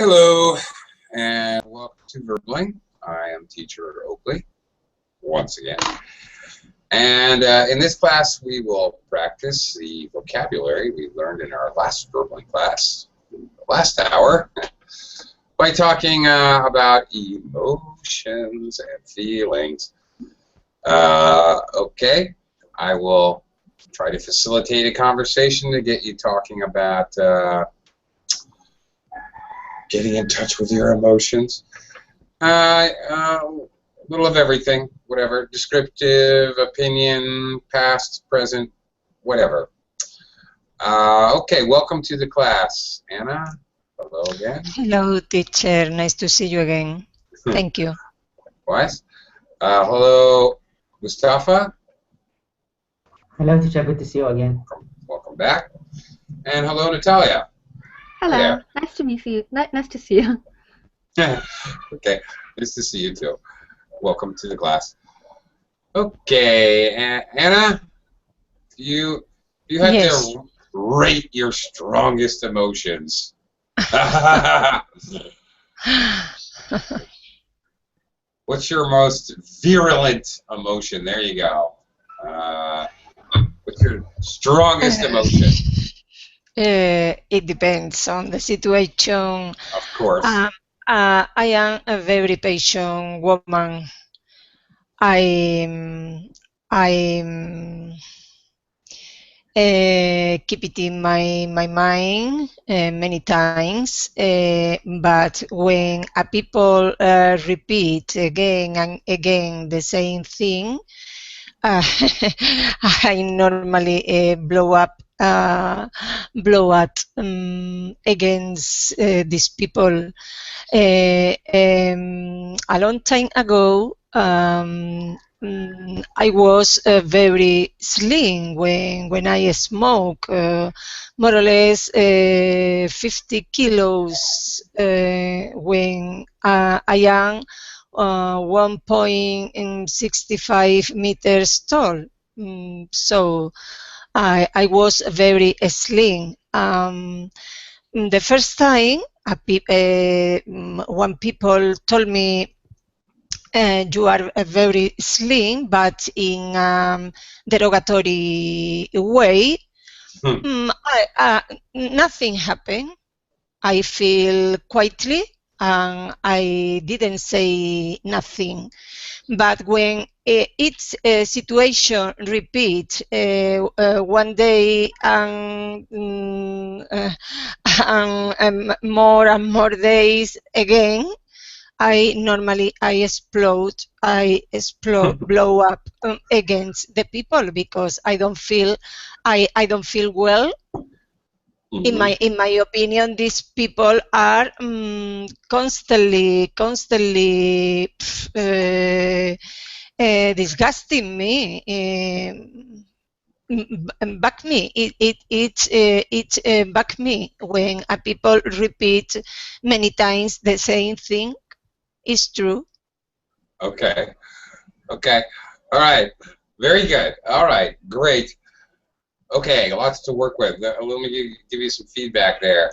Hello, and welcome to Verbling. I am teacher Oakley, once again. And in this class, we will practice the vocabulary we learned in our last Verbling class, last hour, by talking about emotions and feelings. Okay, I will try to facilitate a conversation to get you talking about getting in touch with your emotions. A little of everything, whatever. Descriptive, opinion, past, present, whatever. Okay, welcome to the class. Anna, hello again. Hello, teacher. Nice to see you again. Thank you. Likewise. Hello, Mustafa. Hello, teacher. Good to see you again. Welcome back. And hello, Natalia. Hello. Yeah. Nice to meet you. Nice to see you. Okay. Nice to see you too. Welcome to the class. Okay, Anna, you have Yes. to rate your strongest emotions. What's your most virulent emotion? There you go. What's your strongest emotion? It depends on the situation. Of course. I am a very patient woman. I keep it in my mind many times, but when a people repeat again and again the same thing, I normally blow up against these people. A long time ago, I was very slim when I smoke, more or less 50 kilos when I am 1.65 meters tall. So I was very slim. The first time, one people told me, you are very slim, but in derogatory way. Nothing happened. I feel quietly, and I didn't say nothing. But when each situation repeats one day and more and more days again, I explode, blow up against the people because I don't feel well. In my opinion, these people are constantly disgusting me. Back me. It back me when a people repeat many times the same thing. It's true. Okay. Okay. All right. Very good. All right. Great. Okay. Lots to work with. Let me give you some feedback there.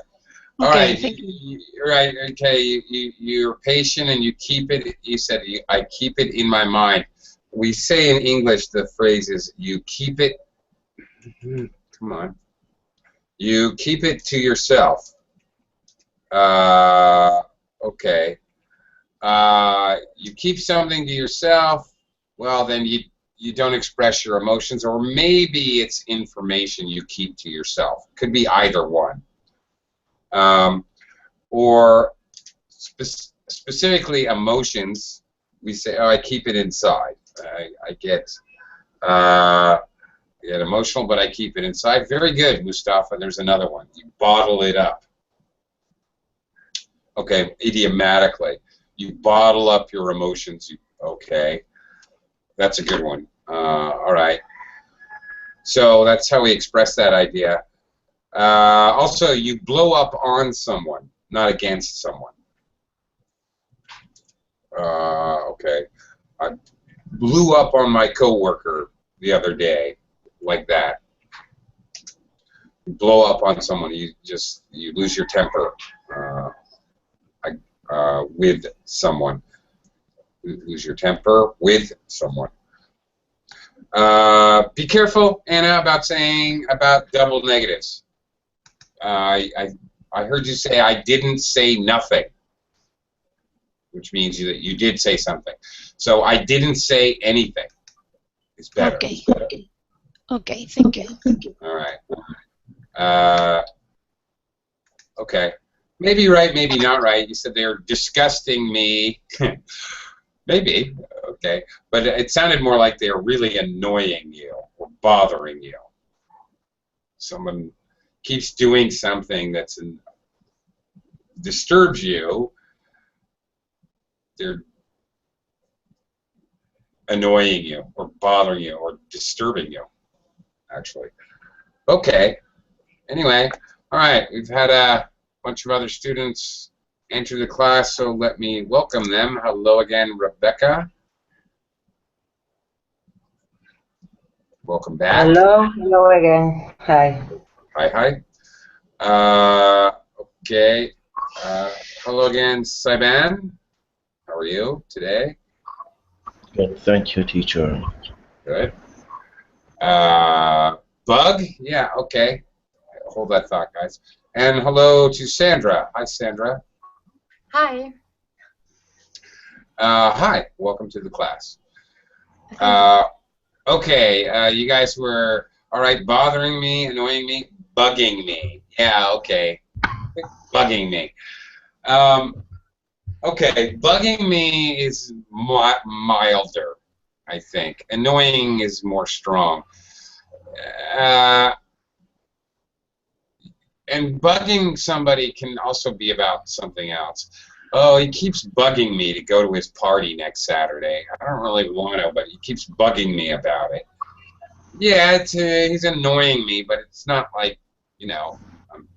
All Okay, right. thank you. Right. Okay. You're patient and you keep it. You said I keep it in my mind. We say in English the phrase is you keep it. Come on. You keep it to yourself. Okay. You keep something to yourself, well, then you don't express your emotions, or maybe it's information you keep to yourself. Could be either one. Or specifically emotions, we say, oh, I keep it inside. I get emotional, but I keep it inside. Very good, Mustafa. There's another one. You bottle it up. Okay, idiomatically. You bottle up your emotions. Okay, that's a good one. All right. So that's how we express that idea. Also, you blow up on someone, not against someone. Okay. I blew up on my coworker the other day, like that. You blow up on someone, you lose your temper. with someone. Lose your temper with someone. Be careful, Anna, about double negatives. I heard you say I didn't say nothing, which means that you did say something. So I didn't say anything. It's better. Okay. Okay. Thank you. All right. Okay. Maybe right, maybe not right. You said they were disgusting me. Maybe. Okay. But it sounded more like they were really annoying you or bothering you. Someone keeps doing something that's disturbs you. They're annoying you or bothering you or disturbing you, actually. Okay. Anyway, all right. We've had a bunch of other students enter the class, so let me welcome them. Hello again, Rebecca. Welcome back. Hello again. Hi. Hi. Okay. Hello again, Saiban. How are you today? Good, thank you, teacher. Good. Bug? Yeah, okay. Hold that thought, guys. And hello to Sandra. Hi, Sandra. Hi. Hi. Welcome to the class. Okay, you guys were, all right, bothering me, annoying me, bugging me. Yeah, okay. Bugging me. Okay, bugging me is milder, I think. Annoying is more strong. And bugging somebody can also be about something else. Oh, he keeps bugging me to go to his party next Saturday. I don't really want to, but he keeps bugging me about it. Yeah, he's annoying me, but it's not like, you know, I'm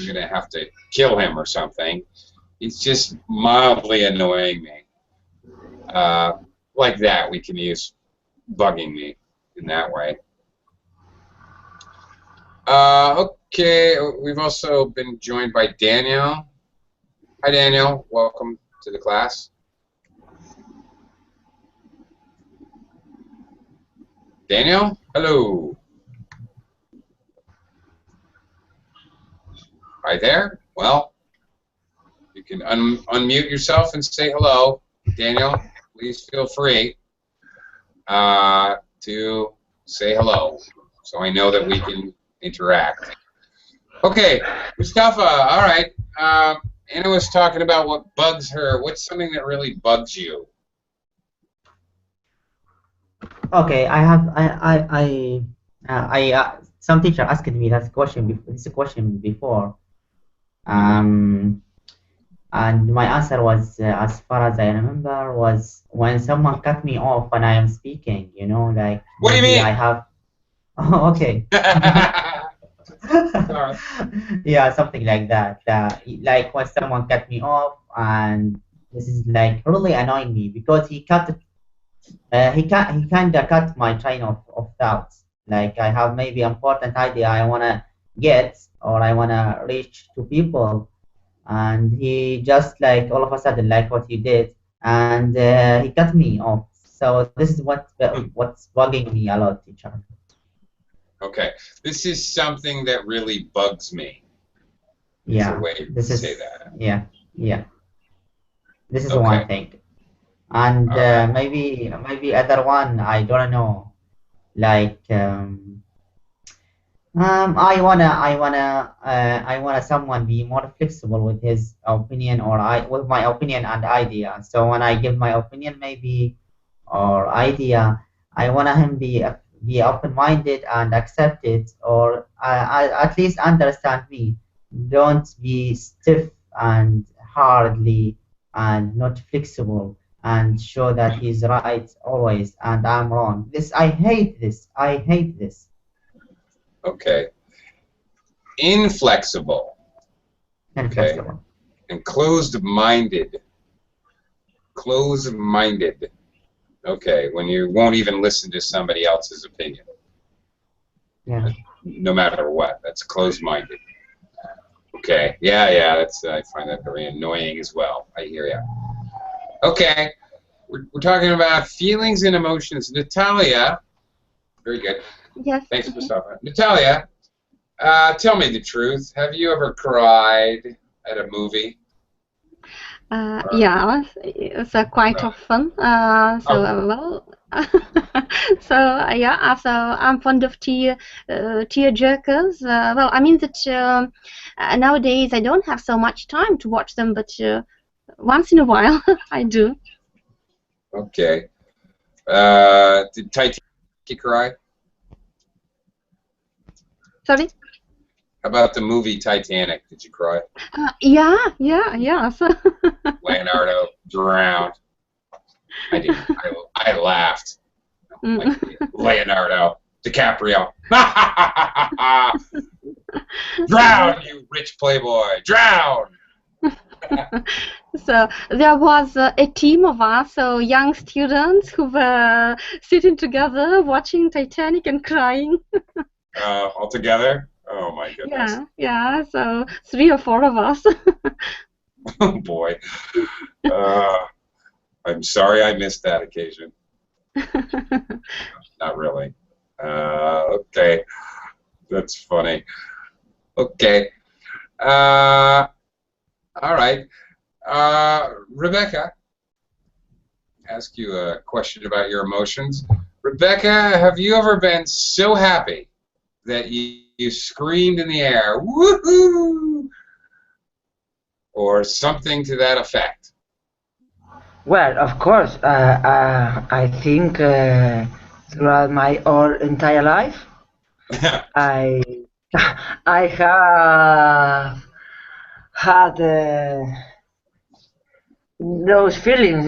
going to have to kill him or something. He's just mildly annoying me. Like that, we can use bugging me in that way. Okay, we've also been joined by Daniel. Hi, Daniel. Welcome to the class. Daniel, hello. Hi there. Well, you can unmute yourself and say hello. Daniel, please feel free to say hello, so I know that we can interact. Okay, Mustafa, all right. Anna was talking about what bugs her. What's something that really bugs you? Okay, some teacher asked me that question before. This question before, and my answer was, as far as I remember, was when someone cut me off when I am speaking. You know, like What do you mean? I have. Oh, okay. Sorry. Yeah, something like that. Like when someone cut me off, and this is like really annoying me because he kind of cut my train of thoughts. Like I have maybe important idea I wanna get or I wanna reach to people, and he just like all of a sudden like what he did, and he cut me off. So this is what's bugging me a lot, teacher. Okay, this is something that really bugs me. Yeah, Is a way to say that. Yeah. This is Okay. one thing, and Right. maybe other one I don't know. Like I wanna someone be more flexible with his opinion or with my opinion and idea. So when I give my opinion maybe or idea, I wanna him be open-minded and accept it, or at least understand me. Don't be stiff and hardly and not flexible and show that he's right always and I'm wrong. I hate this. I hate this. Okay. Inflexible. Inflexible. Okay. And closed-minded. Closed-minded. Okay, when you won't even listen to somebody else's opinion. Yeah. No matter what. That's closed-minded. Okay. Okay. Yeah. That's I find that very annoying as well. I hear you. Okay. We're talking about feelings and emotions. Natalia. Very good. Yes. Thanks for stopping. Natalia, tell me the truth. Have you ever cried at a movie? Yeah, it's quite often. Well, yeah. So I'm fond of tear jerkers. Well, I mean that nowadays I don't have so much time to watch them, but once in a while I do. Okay. Did Titanic cry? Sorry. How about the movie Titanic? Did you cry? Yeah. So Leonardo drowned. I didn't. I laughed. Like Leonardo DiCaprio. Drown, you rich playboy. Drown. So there was a team of us, so young students who were sitting together watching Titanic and crying. All together? Oh my goodness. Yeah. So 3 or 4 of us. Oh boy. I'm sorry I missed that occasion. Not really. Okay. That's funny. Okay. All right. Rebecca, ask you a question about your emotions. Rebecca, have you ever been so happy that you screamed in the air, woohoo, or something to that effect? Well, of course, I think throughout my whole entire life, I I have had those feelings,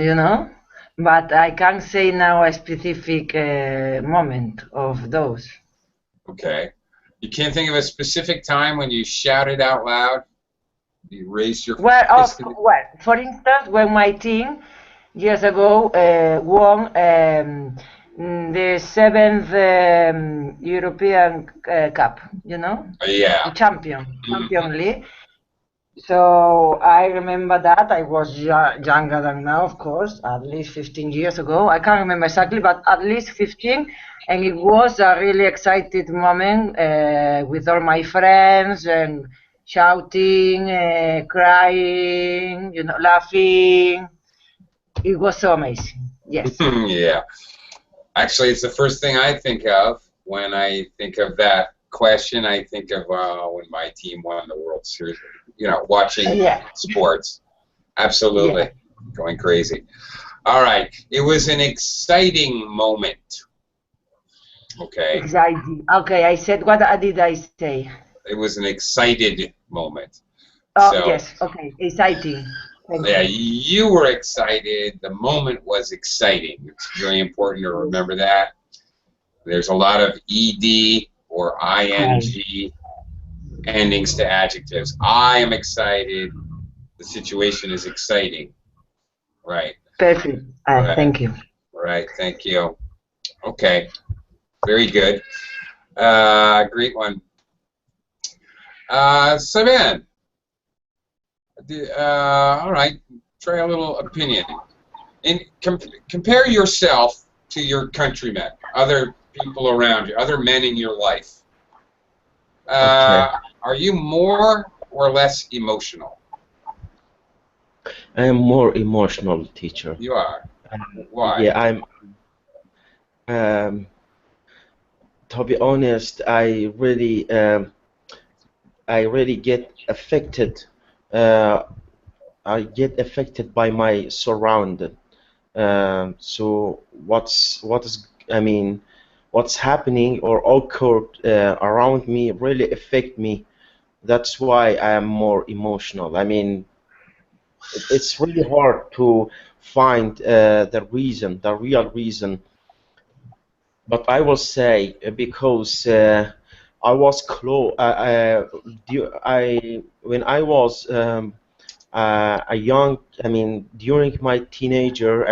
but I can't say now a specific moment of those. Okay. You can't think of a specific time when you shouted out loud? You raised your fist? Well, for instance, when my team years ago won the 7th European Cup, Yeah. the Champion League. So I remember that I was younger than now, of course, at least 15 years ago. I can't remember exactly, but at least 15. And it was a really excited moment with all my friends and shouting, crying, laughing. It was so amazing. Yes. Yeah. Actually, it's the first thing I think of when I think of that question. I think of when my team won the World Series. Watching sports. Absolutely. Going crazy. All right. It was an exciting moment. Okay. Exciting. Okay, I said, what did I say? It was an excited moment. Oh, yes. Okay. Exciting. Yeah, you were excited. The moment was exciting. It's very important to remember that. There's a lot of ed or ing endings to adjectives. I am excited. The situation is exciting. Right. Perfect. Right. Thank you. Right. Thank you. Okay. Very good. Great one. Saban. All right. Try a little opinion. Compare yourself to your countrymen, other people around you, other men in your life. Okay. Are you more or less emotional? I am more emotional, teacher. You are. Why? Yeah, I'm. To be honest, I really get affected. I get affected by my surrounding. So what's happening or occurred around me really affect me. That's why I am more emotional. I mean, it's really hard to find the real reason. But I will say because I was close. When I was a young. I mean, during my teenager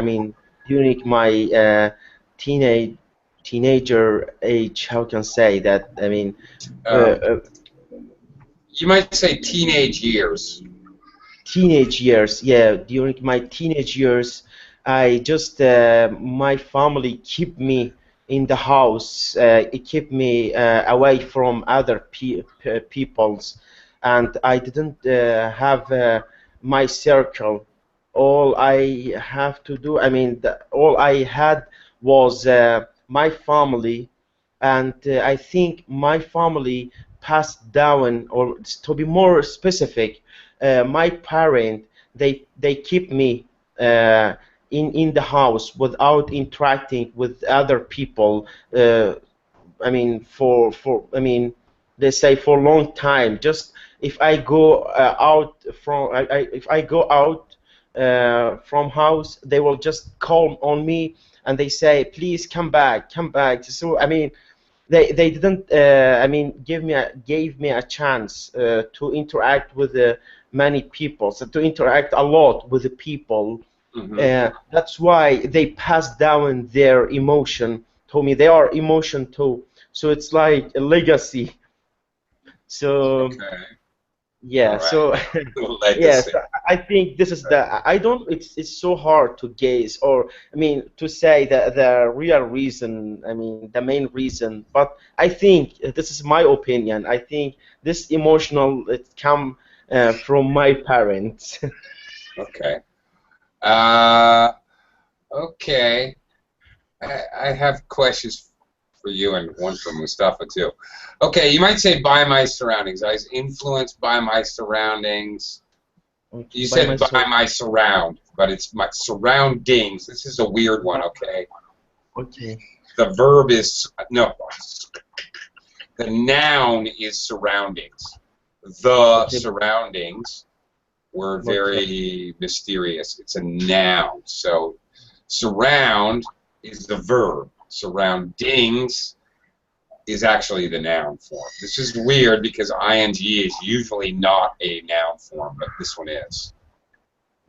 age. How can I say that? I mean, uh, uh, You might say teenage years. Teenage years, yeah. During my teenage years, I just my family keep me in the house. It kept me away from other peoples, and I didn't have my circle. All I have to do, I mean, all I had was my family, and I think my family passed down, or to be more specific, my parent, they keep me in the house without interacting with other people. I mean, I mean, they say for a long time. Just if I go out from, if I go out from house, they will just call on me and they say, please come back, come back. So I mean, they didn't I mean gave me a chance to interact with many people, so to interact a lot with the people. That's why they pass down their emotion to me. They are emotion too, so it's like a legacy. So Okay. yeah, All right. so Legacy. yes, I think this is the, I don't, it's so hard to guess, or I mean to say the real reason, I mean the main reason, but I think this is my opinion. I think this emotional, it come from my parents. Okay. Okay. I have questions for you and one for Mustafa too. Okay, you might say by my surroundings. I was influenced by my surroundings. You said by my surround, but it's my surroundings. This is a weird one, okay? Okay. The verb is, no, the noun is surroundings. The surroundings were very mysterious. It's a noun. So surround is the verb. Surroundings is actually the noun form. This is weird because ing is usually not a noun form, but this one is.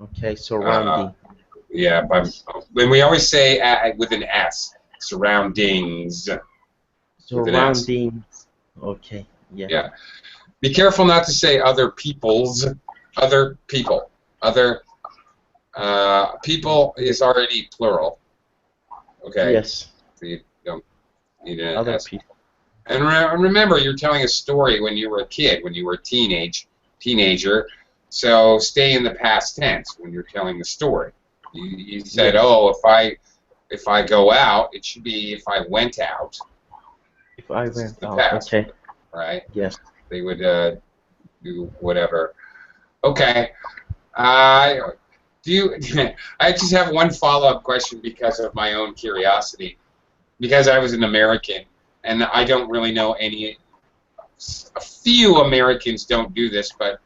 Okay, surrounding. Yeah, when we always say with an S, surroundings. Surroundings. Okay, yeah. Yeah. Be careful not to say other people's, other people. Other people is already plural. Okay. Yes. So you don't need an Other S. people. And remember, you're telling a story when you were a kid, when you were a teenager. So stay in the past tense when you're telling the story. You said, oh, if I go out, it should be if I went out. If I went out, past, okay. Right? Yes. They would do whatever. Okay. Do you? I just have one follow-up question because of my own curiosity. Because I was an American, and I don't really know any. A few Americans don't do this, but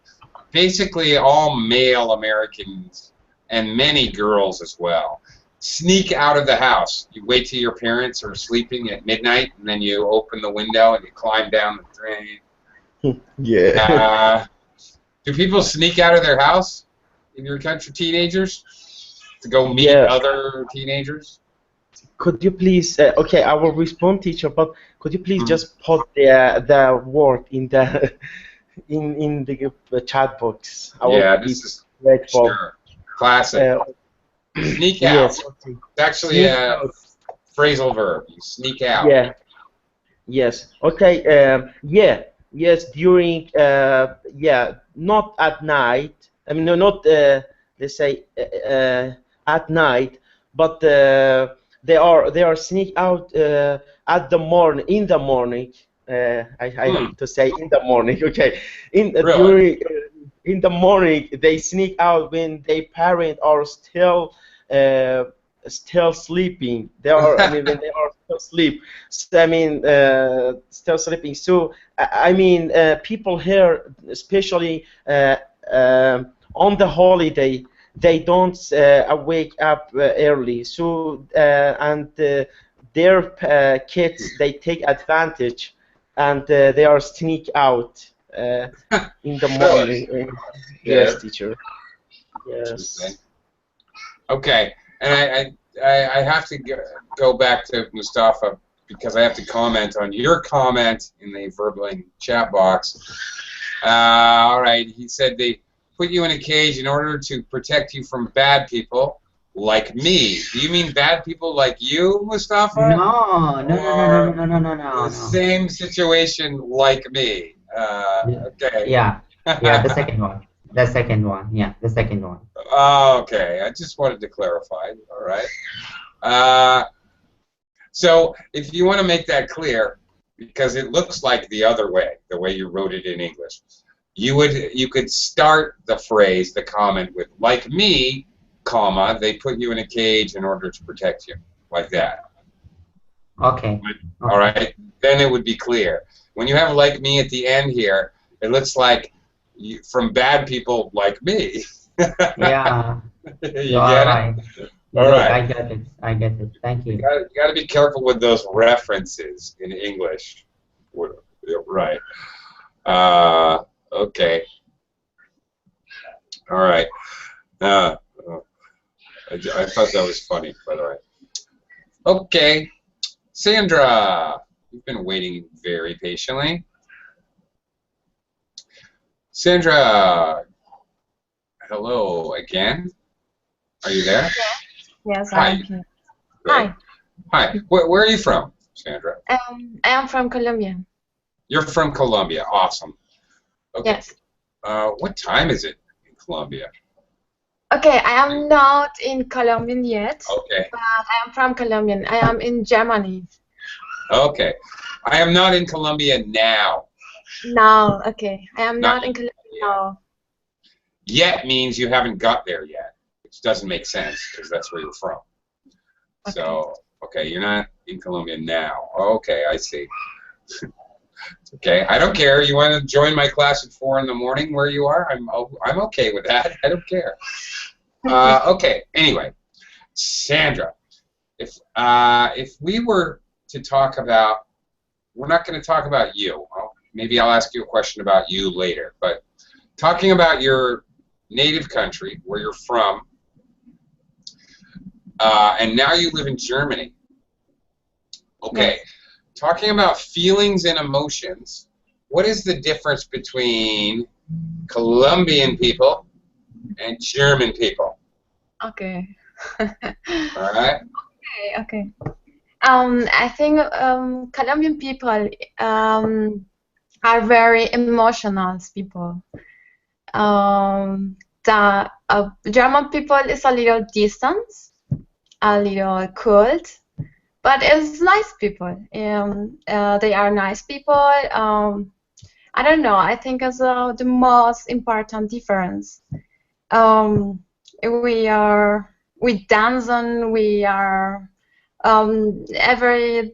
basically all male Americans and many girls as well sneak out of the house. You wait till your parents are sleeping at midnight, and then you open the window and you climb down the drain. Yeah. Do people sneak out of their house in your country, teenagers, to go meet other teenagers? Could you please? Okay, I will respond, teacher. But could you please just put the word in the in the chat box? I will this is grateful. Sure. Classic. Sneak out. Yes. Okay. It's actually a phrasal verb. You sneak out. Yeah. Yes. Okay. Yeah. Yes. During. Not at night. I mean, no, not. Let's say at night, but they are sneak out at the morning. In the morning. I have to say in the morning. Okay. During. In the morning, they sneak out when their parents are still sleeping. They are, I mean, when they are still asleep. So, I mean, still sleeping. So, I mean, people here, especially on the holiday, they don't wake up early. So, and their kids, they take advantage, and they are sneak out. In the morning. Yes, teacher. Yes. Okay, and I have to go back to Mustafa because I have to comment on your comment in the Verbling chat box. All right. He said they put you in a cage in order to protect you from bad people like me. Do you mean bad people like you, Mustafa? No, no, no, no, no, no, no, no, no, The no. same situation like me. Okay. Yeah, yeah, the second one. The second one. Yeah, the second one. Okay. I just wanted to clarify. All right. So if you want to make that clear, because it looks like the other way, the way you wrote it in English, you could start the phrase, the comment with like me, comma, they put you in a cage in order to protect you, like that. Okay. All right, then it would be clear. When you have like me at the end here, it looks like from bad people like me. Yeah, You you are get right. it? All right. I get it. I get it. Thank you. You got to be careful with those references in English. Right. Okay. All right. I thought that was funny, by the way. Okay. Sandra, you've been waiting very patiently. Sandra, hello again. Are you there? Yes, Hi. I'm here. Great. Hi. Where are you from, Sandra? I am from Colombia. You're from Colombia. Awesome. Okay. Yes. What time is it in Colombia? Okay, I am not in Colombian yet, Okay. but I am from Colombia. I am in Germany. Okay. I am not in Colombia now. Now, okay. I am Not not in Colombia now. Yet means you haven't got there yet, which doesn't make sense because that's where you're from. Okay. So, okay, you're not in Colombia now. Okay, I see. Okay, I don't care. You want to join my class at 4 in the morning where you are? I'm okay with that. I don't care. Okay. Anyway, Sandra, if we were to talk about, we're not going to talk about you. Well, maybe I'll ask you a question about you later. But talking about your native country, where you're from, and now you live in Germany. Okay. Yes. Talking about feelings and emotions, what is the difference between Colombian people and German people? Okay. All right? Okay. I think Colombian people are very emotional people. The German people is a little distant, a little cold, but it's nice people. They are nice people. I don't know. I think it's the most important difference. We dance and we are every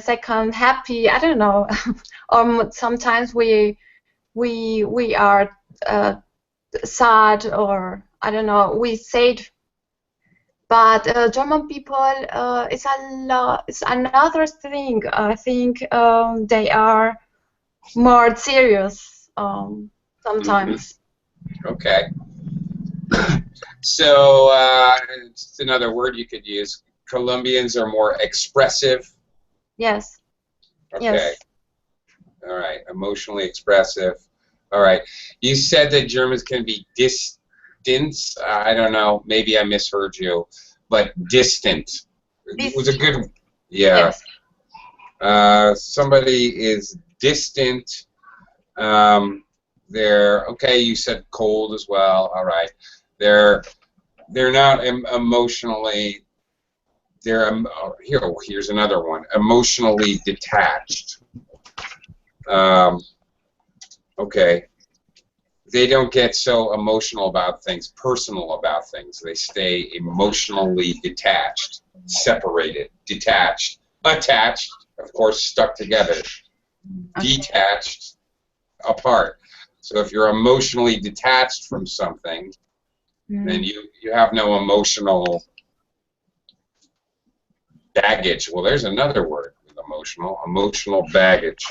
second happy. I don't know. Or sometimes we are sad, or I don't know. We say it. But German people, it's another thing. I think they are more serious sometimes. Okay. So, just another word you could use. Colombians are more expressive. Yes. Okay. Yes. All right. Emotionally expressive. All right. You said that Germans can be distant. I don't know. Maybe I misheard you, but distant. It was a good. Yeah. Yes. Somebody is distant. They're okay. You said cold as well. All right. They're not emotionally. Here's another one. Emotionally detached. Okay. They don't get so emotional about things, personal about things. They stay emotionally detached, separated, detached, attached, of course, stuck together, detached, apart. So if you're emotionally detached from something, then you have no emotional baggage. Well, there's another word with emotional baggage.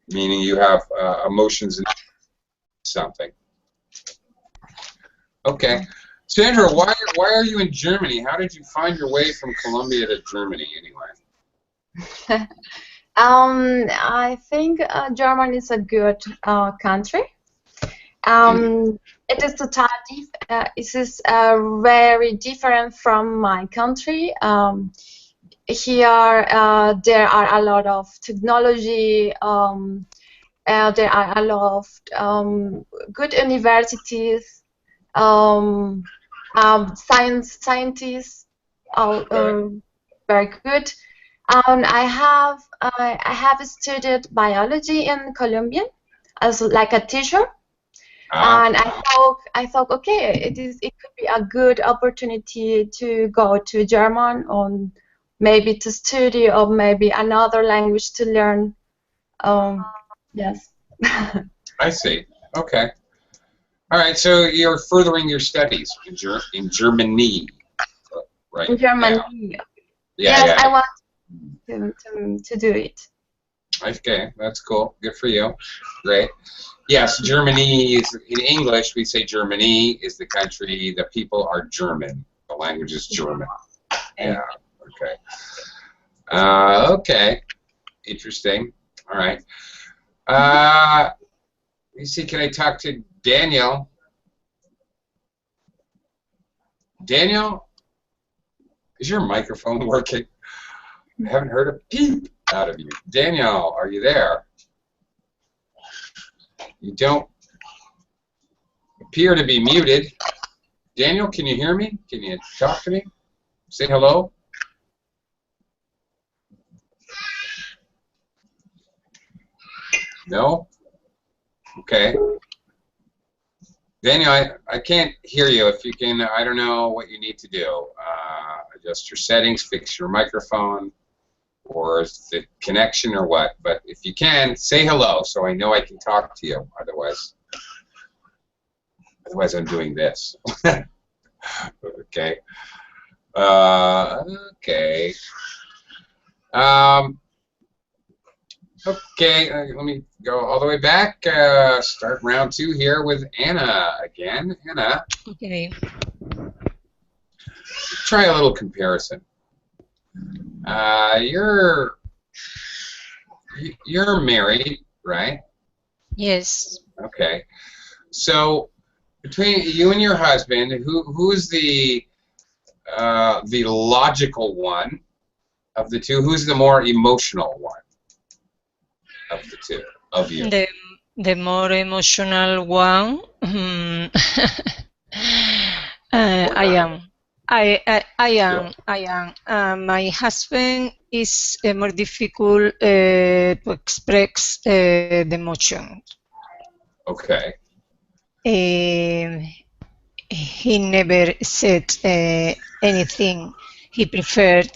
Meaning you have emotions in something. Okay. Sandra, why are you in Germany? How did you find your way from Colombia to Germany anyway? I think Germany is a good country. It is totally it is very different from my country. Here there are a lot of technology. There are a lot of good universities. Scientists are very good. I have studied biology in Colombia as like a teacher, and I thought okay, it could be a good opportunity to go to German or maybe to study or maybe another language to learn. Yes. I see. Okay. All right. So you're furthering your studies in Germany, right? In Germany. Now. Yes, Yeah. I want to do it. Okay, that's cool. Good for you. Great. Yes, Germany is, in English, we say Germany is the country, the people are German. The language is German. Yeah, okay. Okay, interesting. All right. Let me see, can I talk to Daniel? Daniel, is your microphone working? I haven't heard a peep out of you. Daniel, are you there? You don't appear to be muted. Daniel, can you hear me? Can you talk to me? Say hello. No? Okay. Daniel, I can't hear you. If you can, I don't know what you need to do. Adjust your settings, fix your microphone, or the connection or what. But if you can, say hello so I know I can talk to you. Otherwise I'm doing this. Okay. Okay. Okay, let me go all the way back. Start round 2 here with Anna again. Anna. Okay. Try a little comparison. You're married, right? Yes. Okay. So between you and your husband, who's the logical one of the two? Who's the more emotional one of the two of you? The more emotional one. I am. My husband is more difficult to express the emotion. Okay. He never said anything. He preferred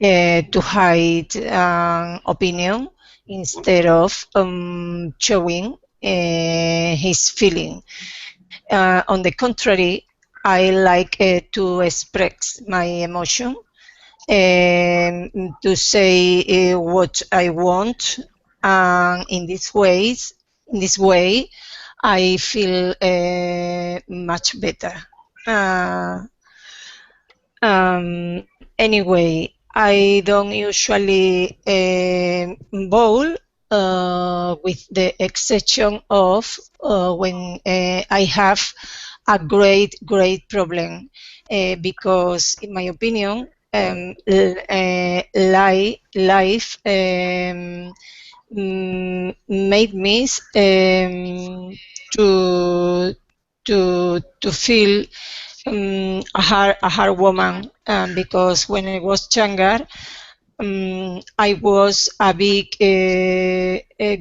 to hide an opinion instead of showing his feeling. On the contrary, I like to express my emotion, to say what I want, and in this way, I feel much better. Anyway, I don't usually bowl, with the exception of when I have a great problem, because in my opinion, life made me to feel a hard woman, because when I was younger, I was a bit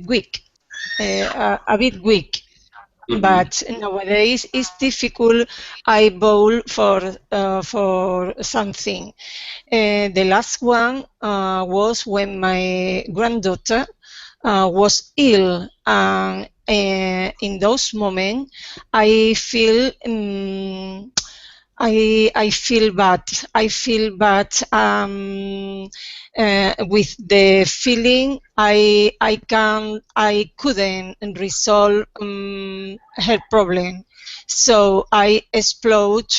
weak, but nowadays it's difficult. I bowl for something. The last one was when my granddaughter was ill, and in those moments I feel I feel bad. I feel bad with the feeling I couldn't resolve her problem. So I explode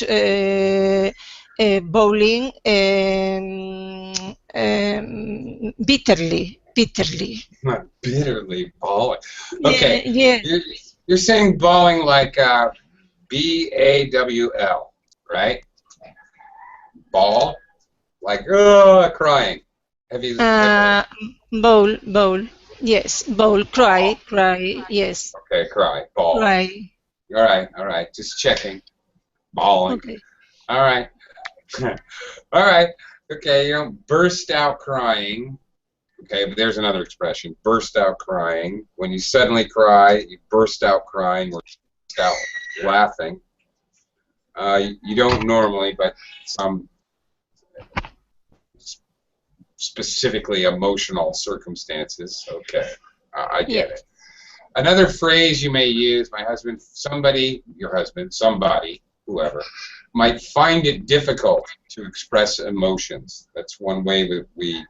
bowling bitterly, bitterly. Not bitterly bawling. Okay, Yeah, you're saying bawling like B-A-W-L, right? Bawl, like crying. Have you ever? bowl, yes, bowl, cry, yes, Okay, cry, bawl. cry. All right. Just checking. Bawling. Okay. All right. All right. Okay, you know, burst out crying. Okay, but there's another expression. Burst out crying. When you suddenly cry, you burst out crying or burst out laughing. You don't normally, but some specifically emotional circumstances. Okay, I get it. Another phrase you may use, my husband, somebody, your husband, somebody, whoever, might find it difficult to express emotions. That's one way that we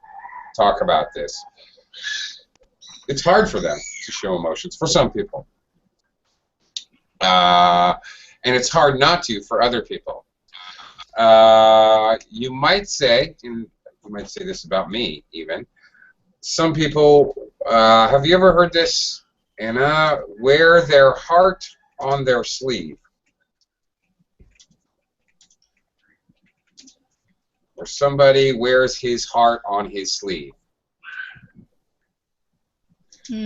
talk about this. It's hard for them to show emotions, for some people. And it's hard not to for other people. You might say, and you might say this about me even, some people, have you ever heard this, Anna, wear their heart on their sleeve? Or somebody wears his heart on his sleeve. Have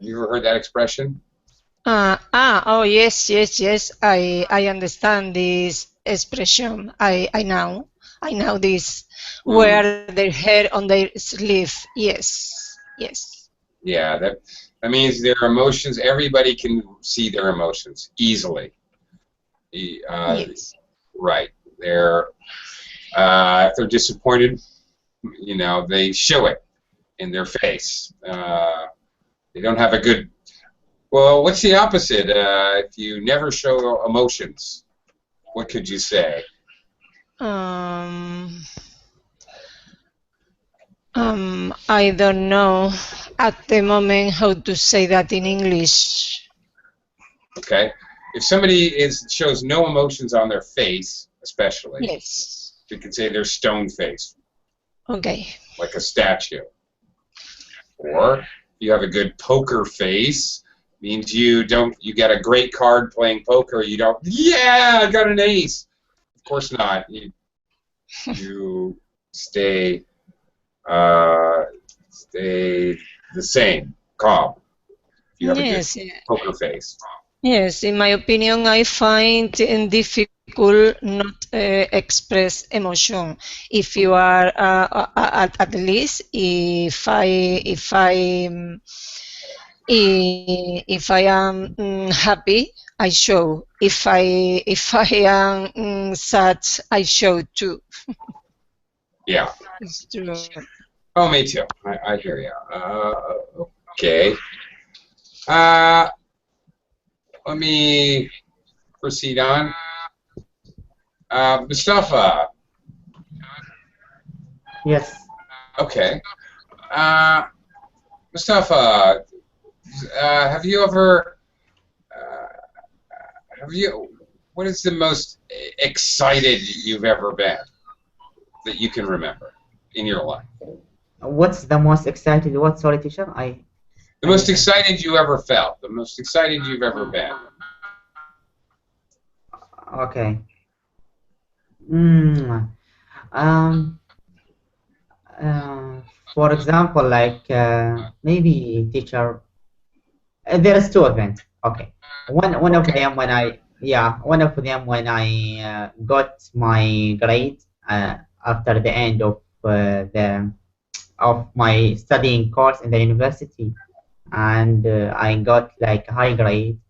you ever heard that expression? Oh yes. I understand this expression. I know this. Wear their hair on their sleeve. Yes. Yeah, that means their emotions. Everybody can see their emotions easily. Yes. Right. If they're disappointed, you know, they show it in their face. They don't have a good. Well, what's the opposite? If you never show emotions, what could you say? I don't know at the moment how to say that in English. Okay. If somebody shows no emotions on their face, especially, yes, you could say they're stone-faced. Okay. Like a statue. Or if you have a good poker face, means you get a great card playing poker, you don't, yeah, I got an ace. Of course not. You stay the same, calm. If you have a good poker face. Yes, in my opinion, I find it difficult not express emotion. If you are at least if I am happy, I show. If I am sad, I show too. Yeah. It's true. Oh, me too. I hear you. Okay. Let me proceed on. Mustafa. Yes. Okay. Mustafa, have you ever? What is the most excited you've ever been that you can remember in your life? What's the most excited? What? Sorry, teacher. The most excited you ever felt. The most excited you've ever been. Okay. For example, like maybe teacher. There's two events. Okay. One of them when I got my grade after the end of my studying course in the university, and I got like high grade,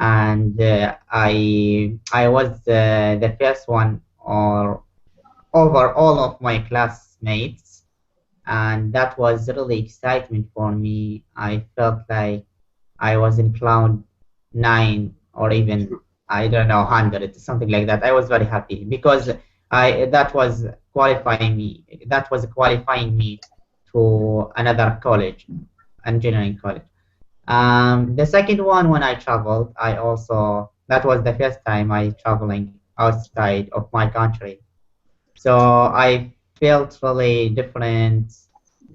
and I was the first one or over all of my classmates, and that was really excitement for me. I felt like I was in cloud 9 or even I don't know 100, something like that. I was very happy because that was qualifying me. That was qualifying me to another college, engineering college. The second one, when I traveled, that was the first time I traveling outside of my country. So I felt really different.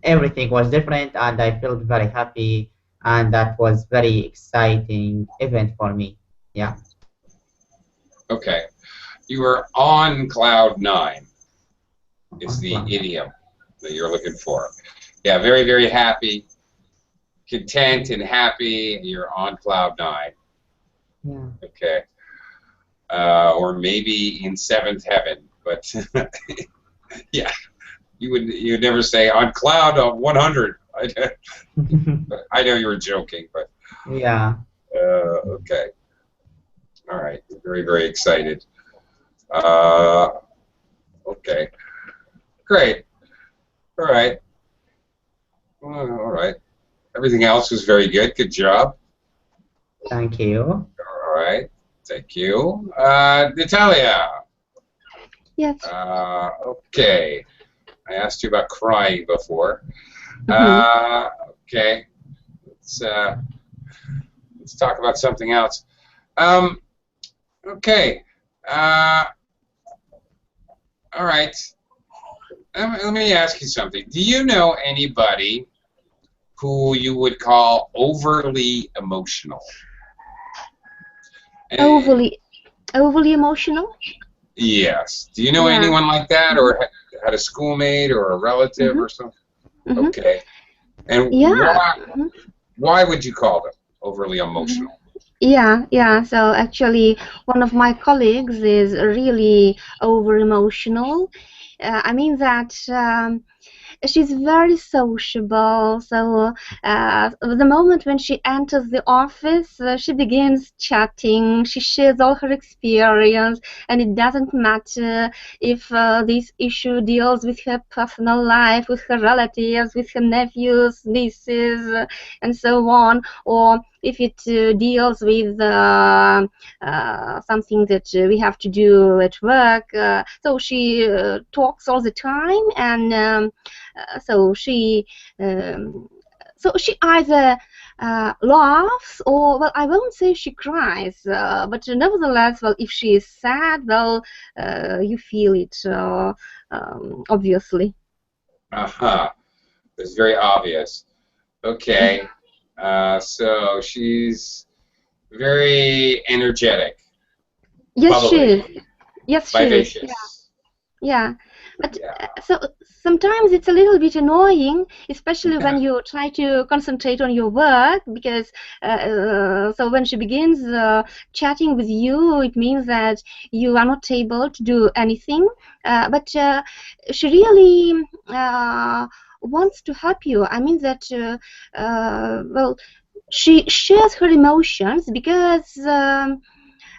Everything was different, and I felt very happy, and that was very exciting event for me. Yeah. Okay. You were on cloud nine is On the cloud. idiom that you're looking for. Yeah, very, very happy, content and happy. You're on cloud nine. Yeah. Okay. Or maybe in seventh heaven, but yeah, you'd never say on cloud of 100. I know you were joking, but Yeah. okay. All right. Very, very excited. Uh, okay. Great. All right. All right. Everything else was very good. Good job. Thank you. All right. Thank you. Natalia. Yes. Okay. I asked you about crying before. Okay. Let's talk about something else. Okay. All right. Let me ask you something. Do you know anybody who you would call overly emotional? Overly emotional? Yes. Do you know Yeah. anyone like that, or had a schoolmate or a relative or something? Okay. And Yeah. why would you call them overly emotional? Yeah. So actually, one of my colleagues is really over emotional. I mean that she's very sociable. So the moment when she enters the office, she begins chatting. She shares all her experience, and it doesn't matter if this issue deals with her personal life, with her relatives, with her nephews, nieces, and so on, or if it deals with something that we have to do at work. So she talks all the time, and so she either laughs, or, well, I won't say she cries, but nevertheless, well, if she is sad, well, you feel it, obviously. It's very obvious. Okay. So she's very energetic. Yes, bubbly, she is. Yes, she is. vivacious. Yeah. But so sometimes it's a little bit annoying, especially when you try to concentrate on your work, because so when she begins chatting with you, it means that you are not able to do anything. But she really wants to help you. I mean that, well, she shares her emotions because.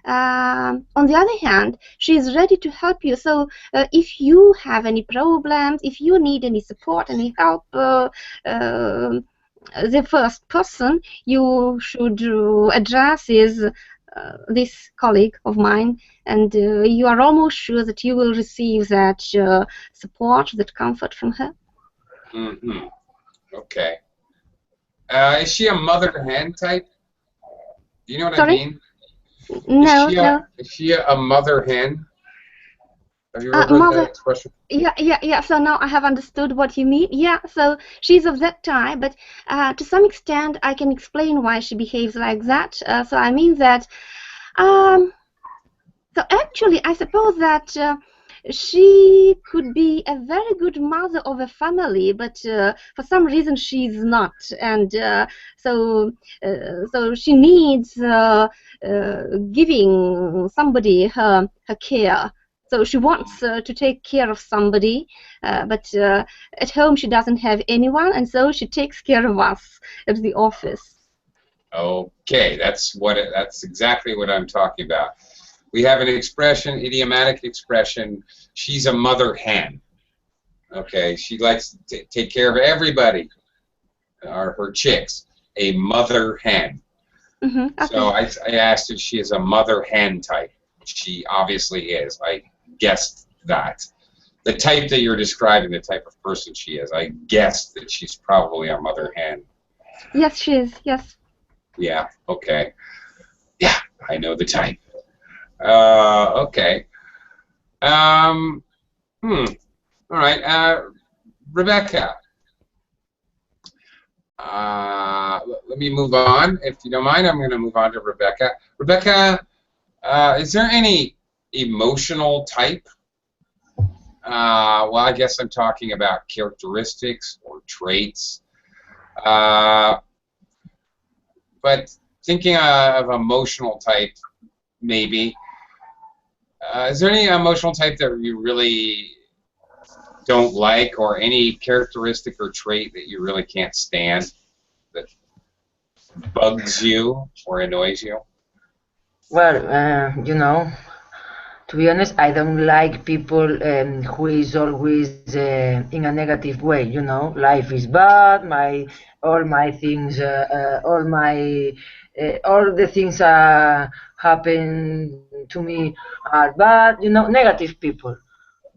On the other hand, she is ready to help you. So if you have any problems, if you need any support, any help, the first person you should address is this colleague of mine, and you are almost sure that you will receive that support, that comfort from her. Okay. Is she a mother hen type? Do you know what Sorry? I mean? No. Is she a mother hen? Have you ever heard that expression? Yeah. So now I have understood what you mean. Yeah, so she's of that type, but to some extent I can explain why she behaves like that. So I mean that, so actually I suppose that she could be a very good mother of a family, but for some reason she's not, and so she needs giving somebody her care. So she wants to take care of somebody, but at home she doesn't have anyone, and so she takes care of us at the office. Okay, that's exactly what I'm talking about. We have an expression, idiomatic expression. She's a mother hen. Okay, she likes to take care of everybody, or her chicks. A mother hen. Okay. So I asked if she is a mother hen type. She obviously is. I guessed that. The type that you're describing, the type of person she is, I guessed that she's probably a mother hen. Yes, she is. Yes. Yeah. Okay. Yeah, I know the type. Okay. All right, Rebecca. Let me move on. If you don't mind, I'm going to move on to Rebecca. Rebecca, is there any emotional type? Well, I guess I'm talking about characteristics or traits. But thinking of emotional type, maybe. Is there any emotional type that you really don't like, or any characteristic or trait that you really can't stand, that bugs you or annoys you? Well, you know, to be honest, I don't like people who is always in a negative way. You know, life is bad. All my things, all the things happen to me are bad. You know, negative people.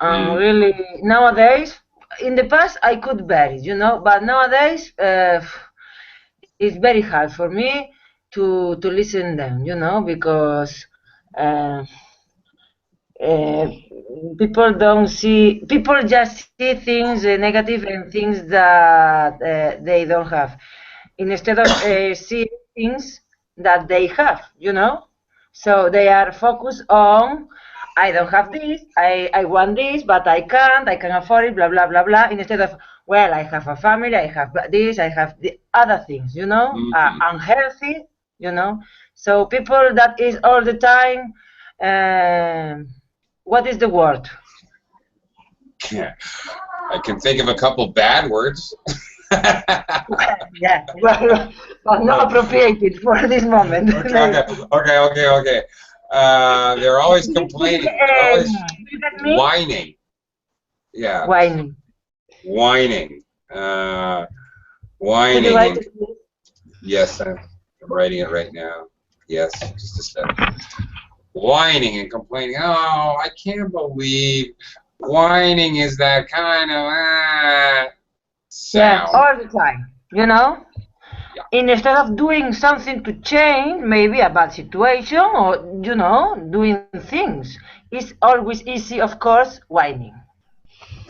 Really, nowadays, in the past I could bear it, you know, but nowadays it's very hard for me to listen them, you know, because uh, uh, people just see things negative and things that they don't have, instead of seeing things that they have, you know. So they are focused on, I don't have this, I want this, but I can afford it, blah blah blah blah, instead of, well, I have a family, I have this, I have the other things, you know, unhealthy, you know. So people that is all the time, what is the word? Yeah. I can think of a couple bad words. Yeah, well, but not appropriated for this moment. Okay. They're always complaining. They're always whining. Yeah. Whining. Whining. Could Whining. you write it, please? Yes, I'm writing it right now. Yes, just a second. Whining and complaining. Oh, I can't believe whining is that kind of sound. Yeah, all the time, you know? Yeah. Instead of doing something to change maybe a bad situation, or, you know, doing things, it's always easy, of course, whining.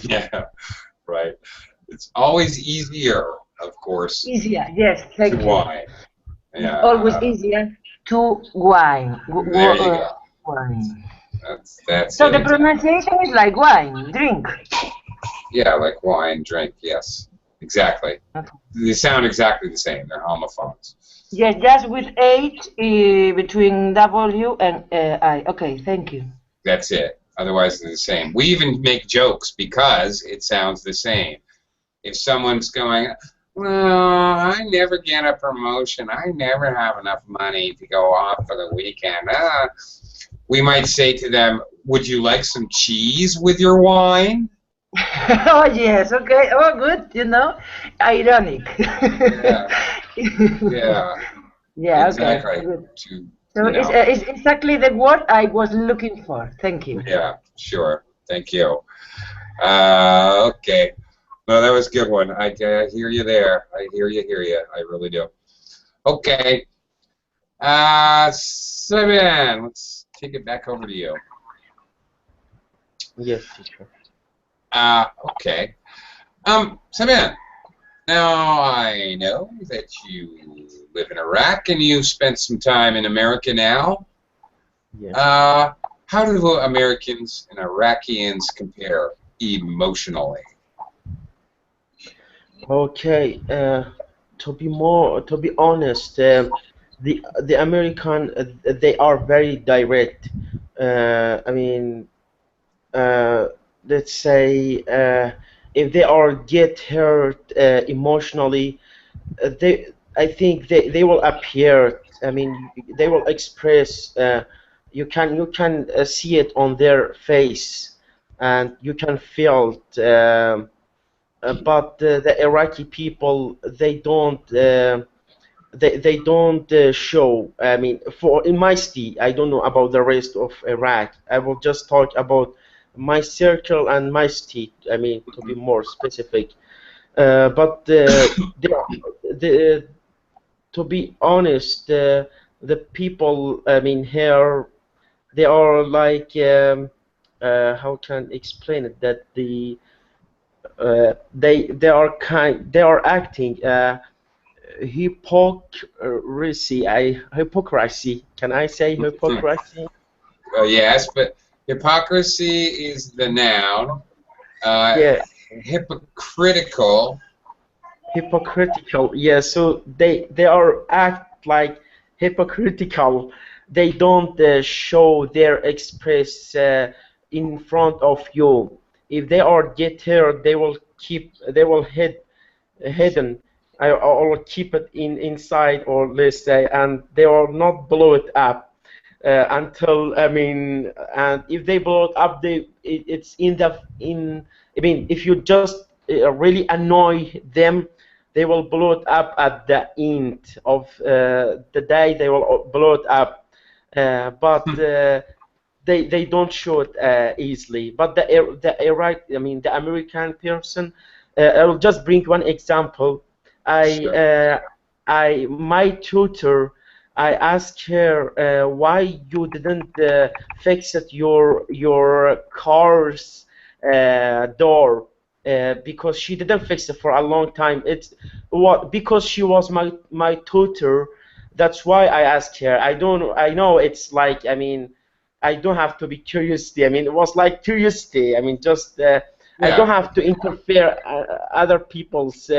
Yeah, right. It's always easier, of course, Easier, yes, to thank you. whine. It's Yeah. always easier to whine. There you go. Whine. That's So it. the Exactly. pronunciation is like wine, drink. Yeah, like wine, drink. Yes, exactly. Okay. They sound exactly the same. They're homophones. Yes, just with H between W and I. Okay, thank you. That's it. Otherwise, they're the same. We even make jokes because it sounds the same. If someone's going, well, I never get a promotion. I never have enough money to go off for the weekend. We might say to them, would you like some cheese with your wine? Oh, yes, okay. Oh, good, you know. Ironic. Yeah. Yeah. Yeah, Exactly. okay. Good. To, So it's exactly the word I was looking for. Thank you. Yeah, sure. Thank you. Okay. No, that was a good one. I hear you there. I hear you. I really do. Okay. Simon, let's take it back over to you. Yes, teacher. Okay. Simon, now I know that you live in Iraq and you've spent some time in America now. Yes. How do Americans and Iraqians compare emotionally? Okay. To be honest, the American they are very direct. I mean, let's say if they are get hurt emotionally, I think they will appear. I mean, they will express. You can see it on their face, and you can feel it. But the Iraqi people, they don't show. I mean, for in my city, I don't know about the rest of Iraq. I will just talk about my circle and my state. I mean, to be more specific. But to be honest, the people, I mean, here they are like how can I explain it, that they are acting hypocrisy. Can I say hypocrisy? Yes, but hypocrisy is the noun. Yeah, Hypocritical. hypocritical. Yeah, so they are act like hypocritical. They don't show their express in front of you. If they are get hurt, they will hidden or keep it inside, or let's say, and they will not blow it up until, I mean, and if they blow it up, it's in I mean, if you just really annoy them, they will blow it up at the end of the day. They will blow it up, but they don't show it easily. But the Iraq, I mean, the American person, I'll just bring one example. Sure. My tutor, I asked her why you didn't fix it your car's door, because she didn't fix it for a long time. It's what, because she was my tutor. That's why I asked her. I know it's like, I mean, I don't have to be curiosity. I mean, it was like curiosity. I mean, just I don't have to interfere other people's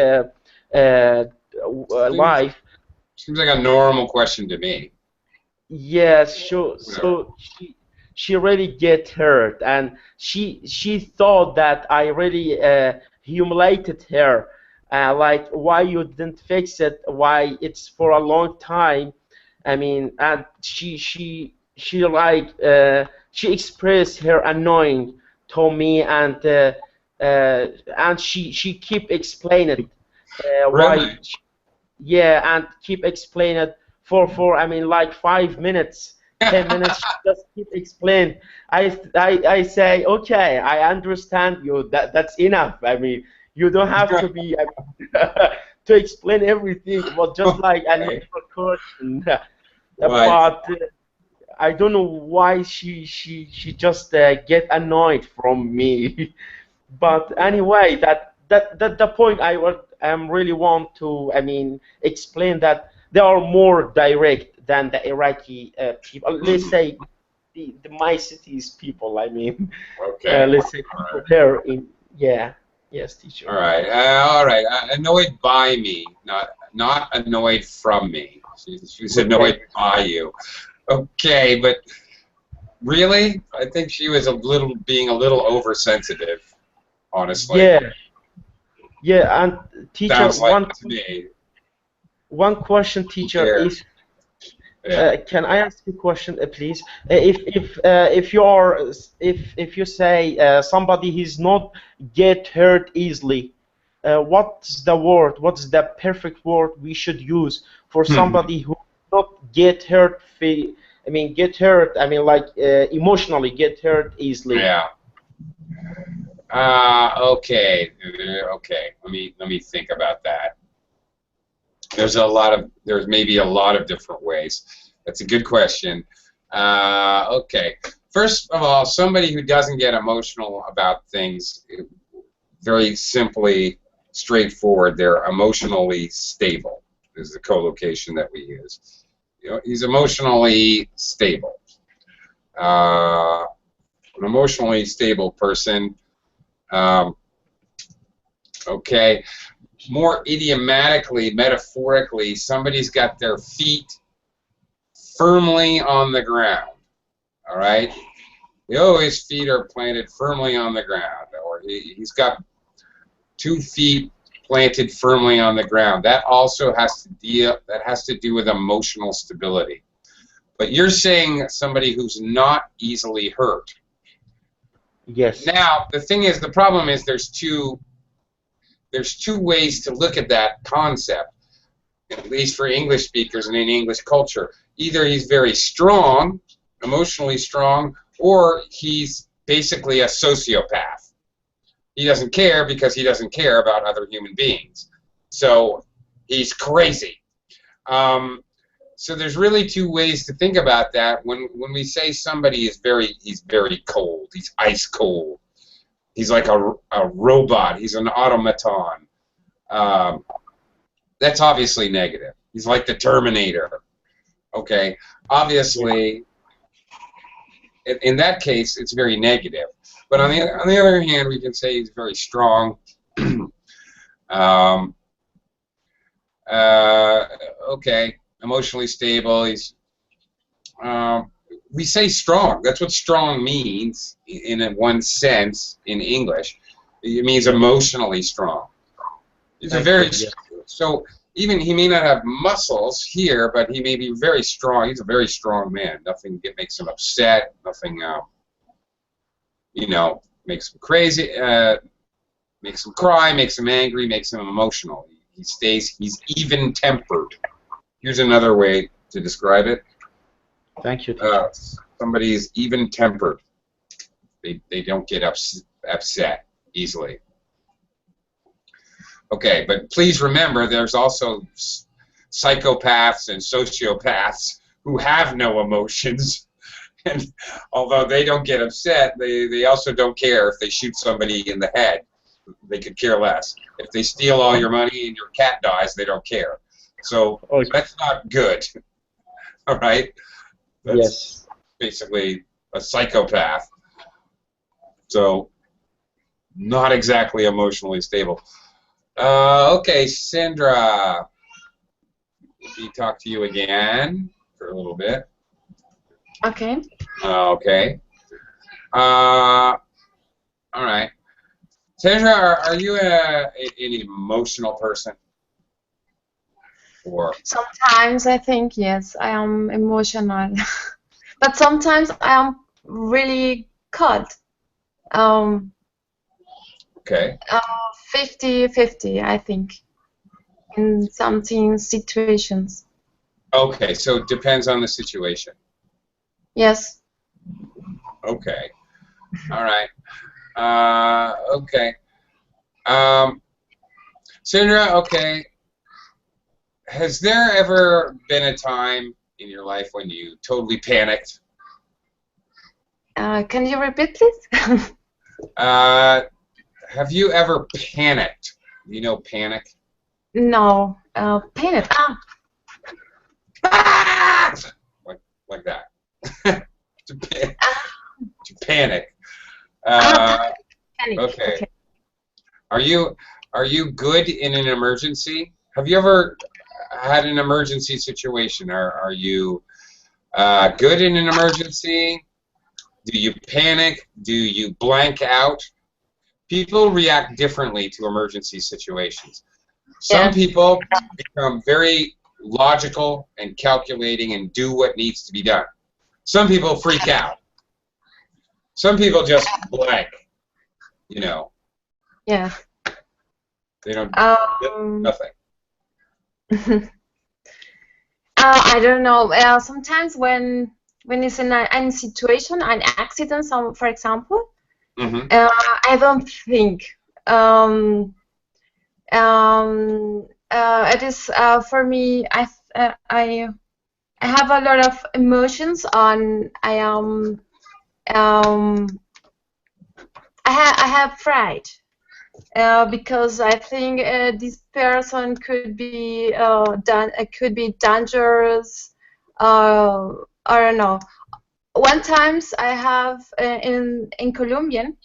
life. Seems like a normal question to me. Yes, so she really get hurt, and she thought that I really humiliated her, like why you didn't fix it, why it's for a long time. I mean, and she like she expressed her annoying to me, and she keep explaining why. Really? Yeah, and keep explain it for I mean like 5 minutes, 10 minutes. She just keep explain. I say, okay, I understand you. That's enough. I mean, you don't have to be to explain everything. It was just like an question. But I don't know why she just get annoyed from me. But anyway, that the point really want to, I mean, explain that they are more direct than the Iraqi people. Let's say my city's people. I mean, Okay. let's say people here in, yeah, yes, teacher. All right. All right. Annoyed by me, not annoyed from me. She's annoyed by you. Okay, but really, I think she was being a little oversensitive, honestly. Yeah. Yeah, and teacher, Sounds like to me. one question, teacher. Can I ask you a question, please? If you say somebody is not get hurt easily, what's the word? What's the perfect word we should use for somebody who not get hurt? I mean, get hurt. I mean, like emotionally get hurt easily. Yeah. Okay. Okay. Let me think about that. There's maybe a lot of different ways. That's a good question. Okay. First of all, somebody who doesn't get emotional about things, very simply, straightforward, they're emotionally stable. Is the collocation that we use. You know, he's emotionally stable. An emotionally stable person. Okay, more idiomatically, metaphorically, somebody's got their feet firmly on the ground. All right, his feet are planted firmly on the ground, or he's got 2 feet planted firmly on the ground. That also has to do with emotional stability. But you're saying somebody who's not easily hurt. Yes. Now, the problem is there's two ways to look at that concept, at least for English speakers and in English culture. Either he's very strong, emotionally strong, or he's basically a sociopath. He doesn't care because he doesn't care about other human beings. So he's crazy. So there's really 2 ways to think about that. When we say somebody he's very cold, he's ice cold. He's like a robot. He's an automaton. That's obviously negative. He's like the Terminator. Okay, obviously, in that case, it's very negative. But on the other hand, we can say he's very strong. Okay, emotionally stable. He's we say strong. That's what strong means in one sense in English. It means emotionally strong. He's a very so even he may not have muscles here, but he may be very strong. He's a very strong man. Nothing makes him upset. Nothing, you know, makes him crazy. Makes him cry. Makes him angry. Makes him emotional. He's even-tempered. Here's another way to describe it. Thank you. Somebody is even-tempered. They don't get upset easily. Okay, but please remember there's also psychopaths and sociopaths who have no emotions. And although they don't get upset, they also don't care if they shoot somebody in the head. They could care less. If they steal all your money and your cat dies, they don't care. So that's not good. All right? That's basically a psychopath. So not exactly emotionally stable. Okay, Sandra. Let me talk to you again for a little bit. Okay. Okay. All right. Sandra, are you an emotional person? Or Sometimes I think, yes, I am emotional. But sometimes I am really cold. Okay. 50-50, I think, in something situations. Okay, so it depends on the situation. Yes. Okay. All right. Okay. Sandra, okay. Has there ever been a time in your life when you totally panicked? Can you repeat, please? Have you ever panicked? You know panic? No. Panic. Ah! Like that. to panic. Panic. Okay. Are you good in an emergency? Have you ever had an emergency situation? Are you good in an emergency? Do you panic? Do you blank out? People react differently to emergency situations. Some people become very logical and calculating and do what needs to be done. Some people freak out. Some people just blank, you know. Yeah. They don't nothing. I don't know. Sometimes when it's in a situation, an accident, for example, I don't think. It is for me. I have a lot of emotions on. I have pride. Because I think this person could be could be dangerous. I don't know. One times I have in Colombian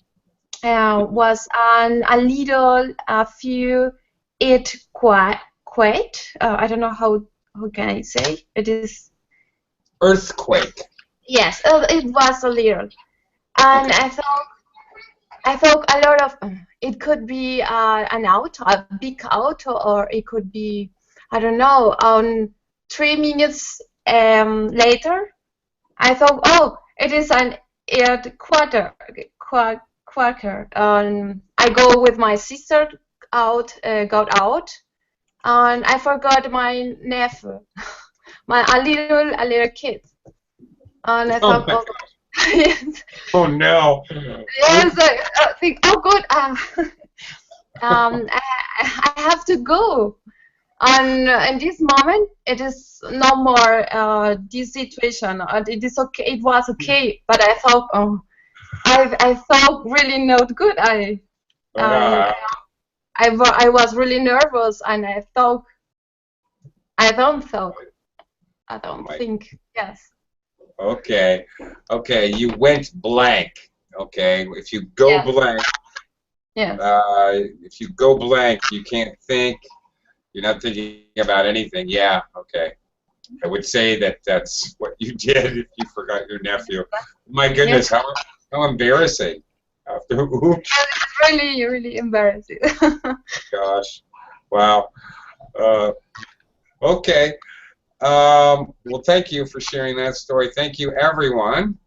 was a little few earthquake. I don't know how can I say it is. Earthquake. Yes, it was a little, and I thought a lot of it could be an auto, a big auto, or it could be, I don't know, 3 minutes later, I thought, oh, it is an quarter. I go with my sister got out, and I forgot my nephew, a little kid, and I thought, oh, yes. Oh no! Yes, I think. Oh, good. I have to go. And in this moment, it is no more this situation. It is okay. It was okay, but I thought, oh, I felt really not good. I was really nervous, and I thought I don't think yes. Okay. Okay. You went blank. Okay. If you go Yes. blank, Yes. if you go blank, you can't think. You're not thinking about anything. Yeah. Okay. I would say that that's what you did if you forgot your nephew. My goodness, Yes. how embarrassing. After oops, Really, really embarrassing. gosh, wow. Okay. Well, thank you for sharing that story. Thank you, everyone,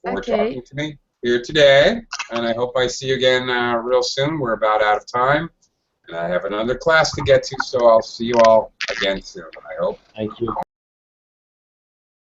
for talking to me here today. And I hope I see you again real soon. We're about out of time. And I have another class to get to, so I'll see you all again soon, I hope. Thank you.